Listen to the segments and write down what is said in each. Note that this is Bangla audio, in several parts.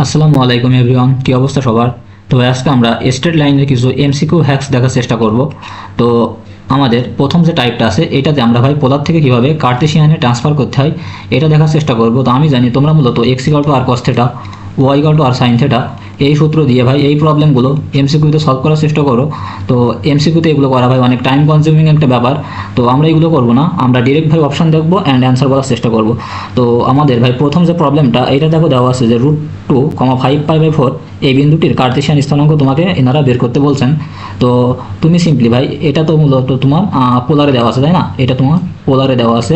আসসালামু আলাইকুম এভরিওয়ান, কি অবস্থা সবার? তো আজকে আমরা স্ট্রেট লাইনের কিছু এমসিকিউ হ্যাক্স দেখার চেষ্টা করব। তো আমাদের প্রথম যে টাইপটা আছে এটাতে আমরা ভাই পোলার থেকে কিভাবে কার্টেসিয়ানে ট্রান্সফার করতে হয় এটা দেখার চেষ্টা করব। তো আমি জানি তোমরা মূলত x equal to r cos theta, y equal to r sine theta এই সূত্র দিয়ে ভাই এই প্রবলেমগুলো এমসিকিউতে সলভ করার চেষ্টা করো। তো এমসিকিউতে এগুলো করা ভাই অনেক টাইম কনজিউমিং একটা ব্যাপার। তো আমরা এগুলো করবো না, আমরা ডিরেক্ট ভাই অপশন দেখবো অ্যান্ড অ্যান্সার করার চেষ্টা করব। তো আমাদের ভাই প্রথম যে প্রবলেমটা এটা দেখো দেওয়া আছে যে √2,5π/4 এই বিন্দুটির কার্টেসিয়ান স্থানাঙ্ক তোমাকে এনারা বের করতে বলছেন। তো তুমি সিম্পলি ভাই এটা তো মূলত তোমার পোলারে দেওয়া আছে তাই না, এটা তোমার পোলারে দেওয়া আছে।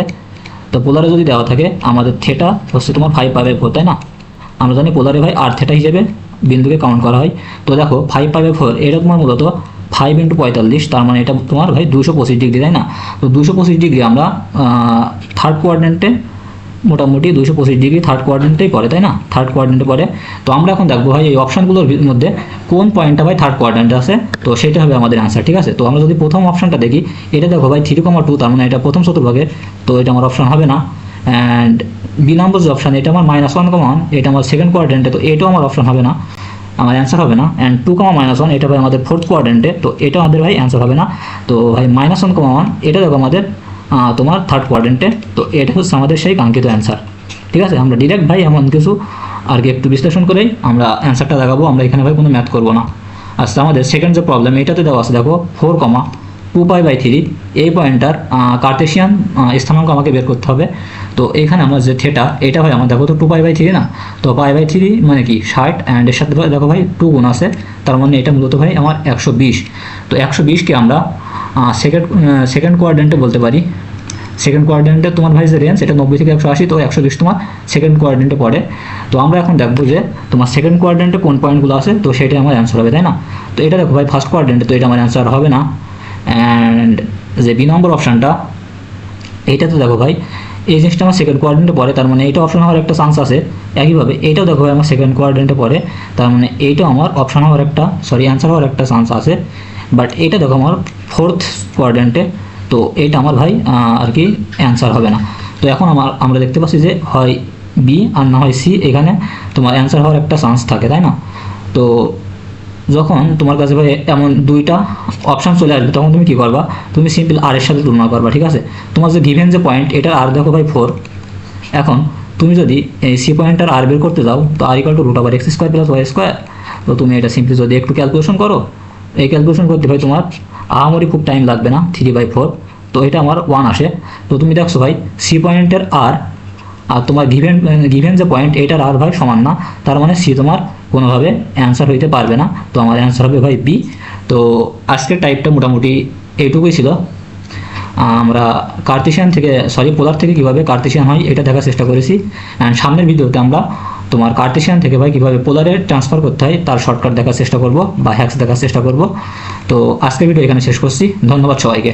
তো পোলারে যদি দেওয়া থাকে আমাদের থেটা হচ্ছে তোমার 5π/4 তাই না, আমরা জানি পোলারে ভাই আর থেটা হিসেবে বিন্দুকে কাউন্ট করা হয়। তো দেখো 5π/4 এটা তোমার মূলত 5 × 45, তার মানে এটা তোমার ভাই 225 ডিগ্রি তাই না। তো 225 ডিগ্রি আমরা থার্ড কোয়াড্রেন্টে মোটামুটি 225 ডিগ্রি থার্ড কোয়াড্রেন্টেই পড়ে তাই না, থার্ড কোয়াড্রেন্টে পড়ে। তো আমরা এখন দেখবো ভাই এই অপশানগুলোর মধ্যে কোন পয়েন্টটা ভাই থার্ড কোয়াড্রেন্টে আছে, তো সেটা হবে আমাদের অ্যান্সার। ঠিক আছে, তো আমরা যদি প্রথম অপশানটা দেখি এটা দেখো ভাই 3,2, তার মানে এটা প্রথম চতুর্ভাগে, তো এটা আমার অপশান হবে না। অ্যান্ড বি নম্বর যে অপশান এটা আমার -1,1, এটা আমার সেকেন্ড কোয়াড্রেন্টে, তো এটাও আমার অপশান হবে না, আমার অ্যান্সার হবে না। অ্যান্ড 2,-1 এটা ভাই আমাদের ফোর্থ কোয়াড্রেন্টে, তো এটা আমাদের ভাই অ্যান্সার হবে না। তো ভাই -1,1 এটা দেখো আমাদের তোমার থার্ড কোয়াড্রেন্টে, তো এটা হচ্ছে আমাদের সেই কাঙ্ক্ষিত অ্যান্সার। ঠিক আছে, আমরা ডিরেক্ট ভাই এমন কিছু আর কি একটু বিশ্লেষণ করেই আমরা অ্যান্সারটা দেখাবো, আমরা এখানে ভাই কোনো ম্যাথ করবো না। আচ্ছা, আমাদের সেকেন্ড যে প্রবলেম এটাতে দেওয়া আছে দেখো 4,2π/3 এই পয়েন্টটার কার্টেসিয়ান স্থানাঙ্ক আমাকে বের করতে হবে। তো এখানে আমার যে থেটা এটা ভাই আমার দেখো তো 2π/3 না, তো π/3 মানে কি 60, অ্যান্ড এর সাথে দেখো ভাই 2 গুণ আছে, তার মানে এটা মূলত ভাই আমার 120। তো 120কে আমরা সেকেন্ড কোয়াড্রেন্টে বলতে পারি। সেকেন্ড কোয়াড্রেন্টে তোমার ভাই যে রেঞ্জ এটা 90 থেকে 180, তো 120 তোমার সেকেন্ড কোয়াড্রেন্টে পড়ে। তো আমরা এখন দেখবো যে তোমার সেকেন্ড কোয়াড্রেন্টে কোন পয়েন্টগুলো আছে, তো সেটাই আমার অ্যান্সার হবে তাই না। তো এটা দেখো ভাই ফার্স্ট কোয়াড্রেন্টে, তো এটা আমার অ্যান্সার হবে না। অ্যান্ড যে বি নম্বর অপশানটা এইটাতে দেখো ভাই এই জিনিসটা আমার সেকেন্ড কোয়াড্রেন্টে পড়ে, তার মানে এইটা অপশন হওয়ার একটা চান্স আছে। একইভাবে এইটাও দেখো ভাই আমার সেকেন্ড কোয়াড্রেন্টে পড়ে, তার মানে এইটাও আমার অপশন হওয়ার একটা অ্যান্সার হওয়ার একটা চান্স আছে। বাট এটা দেখো আমার ফোর্থ কোয়াড্রেন্টে, তো এটা আমার ভাই আর কি অ্যান্সার হবে না। তো এখন আমরা দেখতে পাচ্ছি যে হয় বি আর না হয় সি, এখানে তোমার অ্যান্সার হওয়ার একটা চান্স থাকে তাই না। তো যখন তোমার কাছে ভাই এমন দুইটা অপশান চলে আসবে তখন তুমি কী করবা, তুমি সিম্পল আর এর সাথে তুলনা করবা। ঠিক আছে, তোমার যে গিভেন যে পয়েন্ট এটা আর দেখো ভাই 4, এখন তুমি যদি এই সি পয়েন্টটার আর বের করতে যাও তো আর ইকুয়াল টু √x² + y²। তো তুমি এটা সিম্পলি যদি একটু ক্যালকুলেশন করো, এই ক্যালকুলেশন করতে ভাই তোমার আহামরি খুব টাইম লাগবে না, 3/4, তো এটা আমার 1 আসে। তো তুমি দেখছো ভাই সি পয়েন্টের আর তোমার গিভেন যে পয়েন্ট এটার আর ভাই সমান না, তার মানে সি তোমার কোনোভাবে অ্যান্সার হইতে পারবে না। তো আমার অ্যান্সার হবে ভাই বি। তো আজকের টাইপটা মোটামুটি এইটুকুই ছিল। আমরা পোলার থেকে কীভাবে কার্টেসিয়ান হয় এটা দেখার চেষ্টা করেছি। অ্যান্ড সামনের ভিডিওতে আমরা তোমার কার্টেসিয়ান থেকে ভাই কীভাবে পোলারে ট্রান্সফার করতে হয় তার শর্টকাট দেখার চেষ্টা করব বা হ্যাক্স দেখার চেষ্টা করব। তো আজকের ভিডিও এখানে শেষ করছি, ধন্যবাদ সবাইকে।